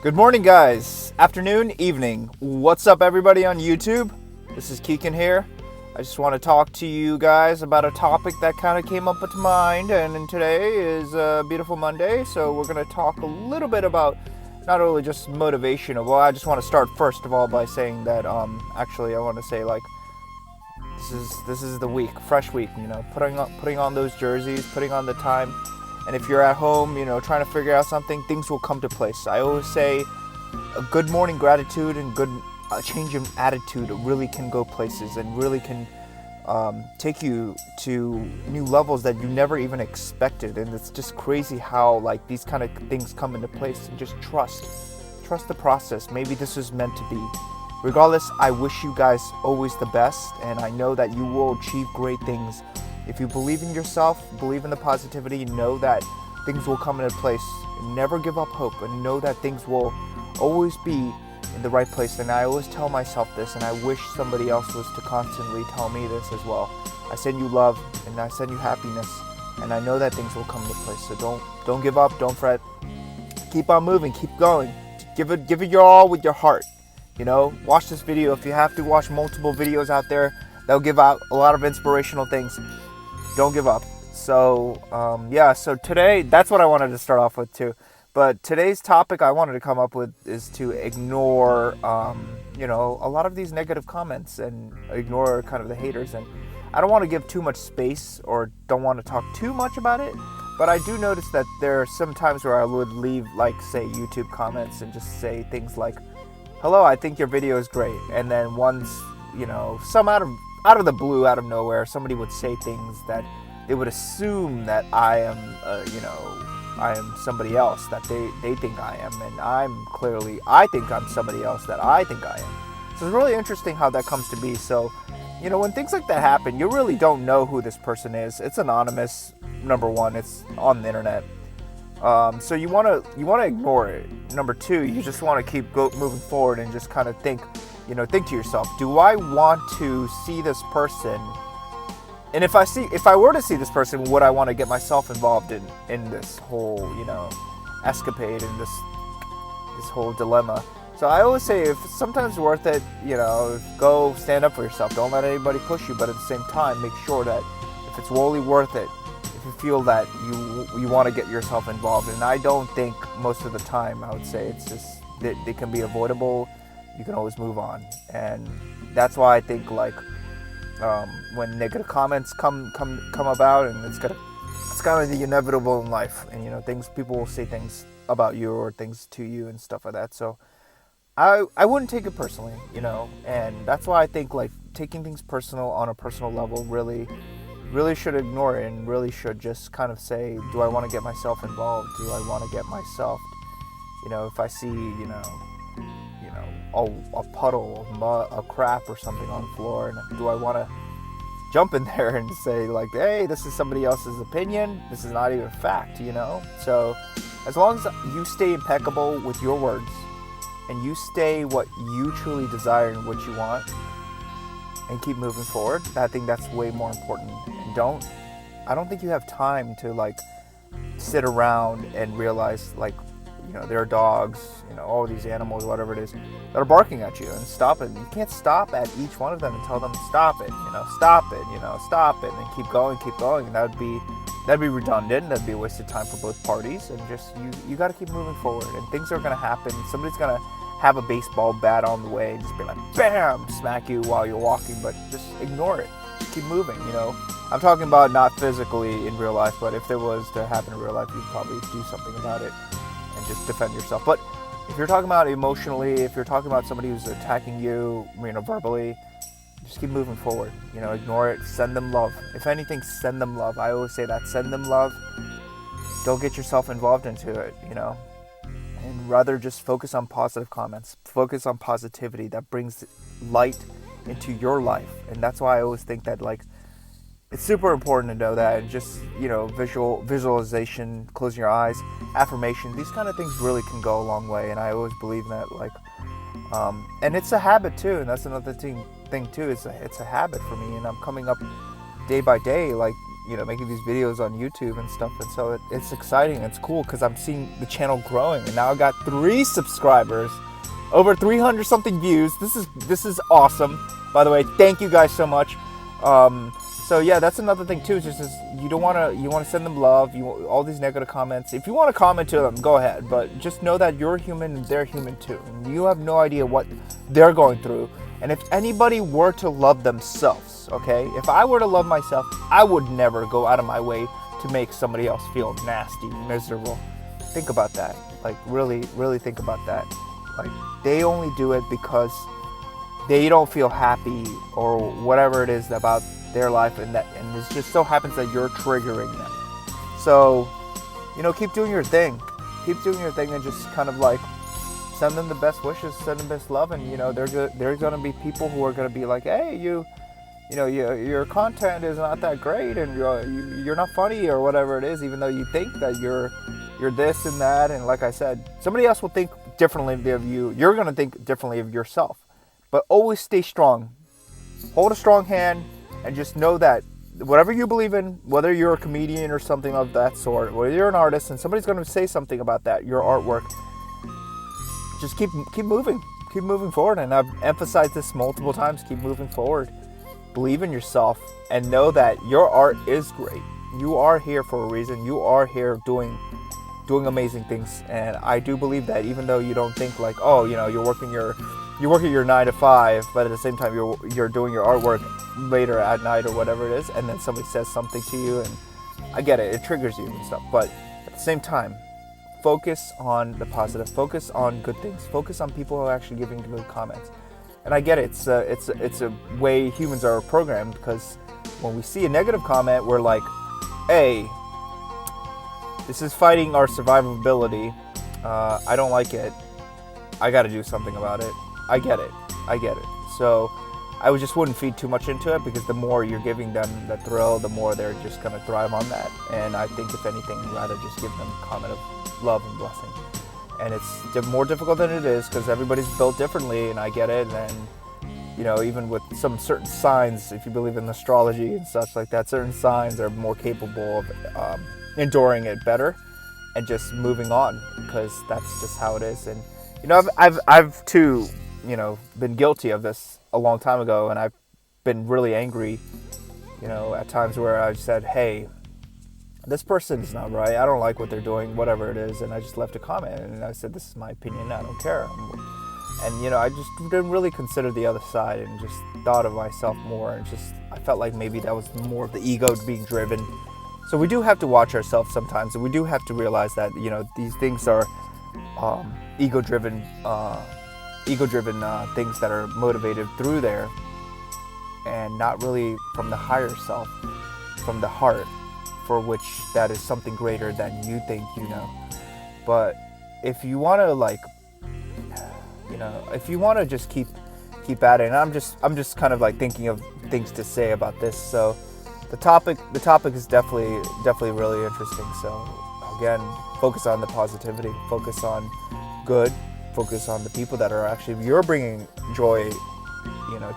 Good morning, guys. Afternoon, evening. What's up, everybody on YouTube? This is Keken here. I just want to talk to you guys about a topic that kind of came up into mind, and today is a beautiful Monday, so we're going to talk a little bit about not only just motivation. Well, I just want to start first of all by saying that actually I want to say, like, this is the week, fresh week, putting on those jerseys, putting on the time. And if you're at home, trying to figure out something, things will come to place. I always say a good morning gratitude and a change of attitude really can go places and really can take you to new levels that you never even expected. And it's just crazy how these kind of things come into place. And just trust the process. Maybe this is meant to be. Regardless, I wish you guys always the best, and I know that you will achieve great things. If you believe in yourself, believe in the positivity, know that things will come into place. Never give up hope, and know that things will always be in the right place. And I always tell myself this, and I wish somebody else was to constantly tell me this as well. I send you love, and I send you happiness, and I know that things will come into place. So don't give up, don't fret. Keep on moving, keep going. Give it your all with your heart. Watch this video. If you have to, watch multiple videos out there. They'll give out a lot of inspirational things. Don't give up. So so today, that's what I wanted to start off with too. But today's topic I wanted to come up with is to ignore a lot of these negative comments and ignore kind of the haters. And I don't want to give too much space or don't want to talk too much about it, but I do notice that there are some times where I would leave, say, YouTube comments and just say things like, "Hello, I think your video is great," and then once some out of the blue, out of nowhere, somebody would say things that they would assume that I am, I am somebody else that they think I am, and I think I'm somebody else that I think I am. So it's really interesting how that comes to be. So, when things like that happen, you really don't know who this person is. It's anonymous. Number one, it's on the internet. So you want to ignore it. Number two, you just want to keep moving forward and just kind of think to yourself, do I want to see this person? And if I were to see this person, would I want to get myself involved in this whole, escapade and this whole dilemma? So I always say, if it's sometimes worth it, go stand up for yourself. Don't let anybody push you, but at the same time, make sure that if it's really worth it, if you feel that you want to get yourself involved. And I don't think most of the time, I would say, it's just that they can be avoidable. You can always move on, and that's why I think when negative comments come about, and it's kind of the inevitable in life, and people will say things about you or things to you and stuff like that. So I wouldn't take it personally, and that's why I think taking things personal on a personal level really should ignore it, and really should just kind of say, do I want to get myself involved? Do I want to get myself, if I see a puddle of mud, a crap or something on the floor, and do I want to jump in there and say hey, this is somebody else's opinion, this is not even fact, So as long as you stay impeccable with your words and you stay what you truly desire and what you want and keep moving forward, I think that's way more important. And I don't think you have time to sit around and realize there are dogs, all these animals, whatever it is, that are barking at you, and stop it. You can't stop at each one of them and tell them stop it, stop it, and keep going. And that'd be redundant. That'd be a waste of time for both parties. And just you got to keep moving forward, and things are gonna happen. Somebody's gonna have a baseball bat on the way and just be like, bam, smack you while you're walking, but just ignore it. Just keep moving. I'm talking about not physically in real life, but if it was to happen in real life, you'd probably do something about it and just defend yourself. But if you're talking about emotionally, if you're talking about somebody who's attacking you, verbally, just keep moving forward. Ignore it. Send them love. If anything, send them love. I always say that. Send them love. Don't get yourself involved into it, and rather just focus on positive comments. Focus on positivity that brings light into your life. And that's why I always think that it's super important to know that. And just visualization, closing your eyes, affirmation, these kind of things really can go a long way. And I always believe in that. And it's a habit too, and that's another thing too. It's a habit for me, and I'm coming up day by day, making these videos on YouTube and stuff. And so it's exciting. It's cool because I'm seeing the channel growing, and now I got 3 subscribers, over 300 something views. This is awesome. By the way, thank you guys so much. So yeah, that's another thing too. Just you want to send them love. All these negative comments. If you want to comment to them, go ahead. But just know that you're human and they're human too. And you have no idea what they're going through. And if anybody were to love themselves, okay? If I were to love myself, I would never go out of my way to make somebody else feel nasty, miserable. Think about that. Like really, really think about that. Like they only do it because they don't feel happy or whatever it is about their life, and it just so happens that you're triggering them. So, keep doing your thing. Keep doing your thing and just kind of like send them the best wishes, send them best love, and there's going to be people who are going to be like, hey, your content is not that great, and you're not funny or whatever it is, even though you think that you're this and that. And like I said, somebody else will think differently of you. You're going to think differently of yourself. But always stay strong. Hold a strong hand, and just know that whatever you believe in, whether you're a comedian or something of that sort, whether you're an artist and somebody's going to say something about that, your artwork, just keep moving forward. And I've emphasized this multiple times. Keep moving forward. Believe in yourself and know that your art is great. You are here for a reason. You are here doing amazing things. And I do believe that, even though you don't think like, oh, you're working your 9 to 5, but at the same time you're doing your artwork later at night or whatever it is, and then somebody says something to you, and I get it triggers you and stuff, but at the same time, focus on the positive, focus on good things, focus on people who are actually giving good comments. And I get it, it's a way humans are programmed, because when we see a negative comment, we're like, hey, this is fighting our survivability, I don't like it, I gotta do something about it. I get it. So I just wouldn't feed too much into it, because the more you're giving them the thrill, the more they're just going to thrive on that. And I think, if anything, rather just give them a comment of love and blessing. And it's more difficult than it is, because everybody's built differently, and I get it. And even with some certain signs, if you believe in astrology and such like that, certain signs are more capable of enduring it better and just moving on, because that's just how it is. And I've too, been guilty of this a long time ago, and I've been really angry, at times where I've said, hey, this person's not right, I don't like what they're doing, whatever it is, and I just left a comment, and I said, this is my opinion, I don't care. And, I just didn't really consider the other side, and just thought of myself more, and I felt like maybe that was more of the ego being driven. So we do have to watch ourselves sometimes, and we do have to realize that, these things are ego-driven things that are motivated through there, and not really from the higher self, from the heart, for which that is something greater than you think But if you want to if you want to just keep at it, and I'm just kind of like thinking of things to say about this. So the topic is definitely really interesting. So again, focus on the positivity, focus on good, focus on the people that are actually, you're bringing joy,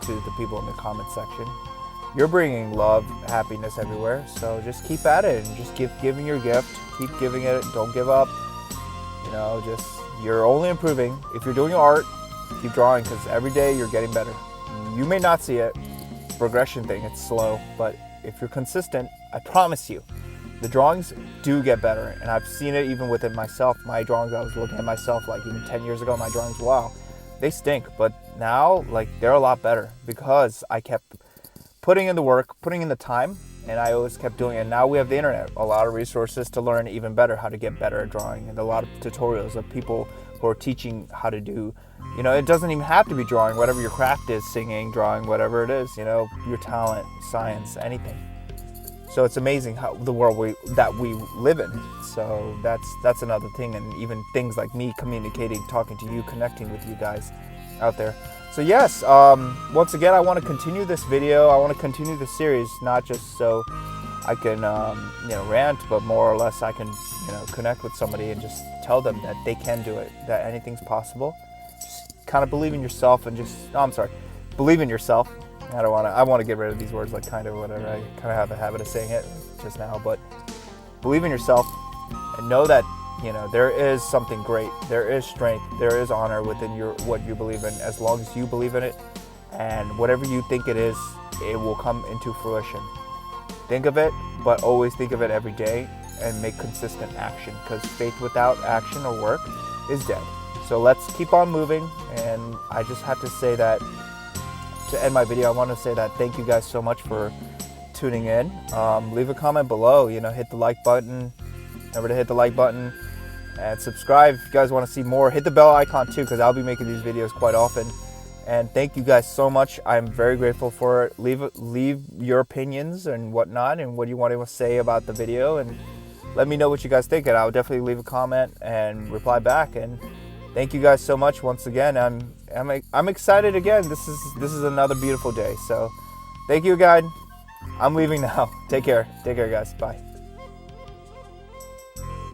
to the people in the comment section. You're bringing love, happiness everywhere. So just keep at it, and just keep giving your gift, keep giving it, don't give up. You're only improving. If you're doing art, keep drawing, because every day you're getting better. You may not see it, progression thing, it's slow, but if you're consistent, I promise you, the drawings do get better. And I've seen it even within myself. My drawings, I was looking at myself like even 10 years ago, my drawings, wow, they stink. But now, they're a lot better, because I kept putting in the work, putting in the time, and I always kept doing it. And now we have the internet, a lot of resources to learn even better how to get better at drawing, and a lot of tutorials of people who are teaching how to do, it doesn't even have to be drawing, whatever your craft is, singing, drawing, whatever it is, your talent, science, anything. So it's amazing how the world that we live in. So that's another thing, and even things like me communicating, talking to you, connecting with you guys out there. So yes, once again, I want to continue this video. I want to continue the series, not just so I can rant, but more or less I can connect with somebody and just tell them that they can do it, that anything's possible. Just kind of believe in yourself, and believe in yourself. I want to get rid of these words, like kind of, whatever. I kind of have a habit of saying it. just now, but believe in yourself and know that, you know, there is something great. There is strength. There is honor within what you believe in, as long as you believe in it. And whatever you think it is, it will come into fruition. Think of it, but always think of it every day and make consistent action, because faith without action or work is dead. So let's keep on moving. And I just have to say that, to end my video, I want to say that thank you guys so much for tuning in. Leave a comment below, you know, hit the like button. Remember to hit the like button and subscribe if you guys want to see more. Hit the bell icon too, because I'll be making these videos quite often. And thank you guys so much. I'm very grateful for it. Leave your opinions and whatnot, and what you want to say about the video, and let me know what you guys think, and I'll definitely leave a comment and reply back. And thank you guys so much once again. I'm excited again. This is another beautiful day. So thank you again. I'm leaving now. Take care, guys. Bye.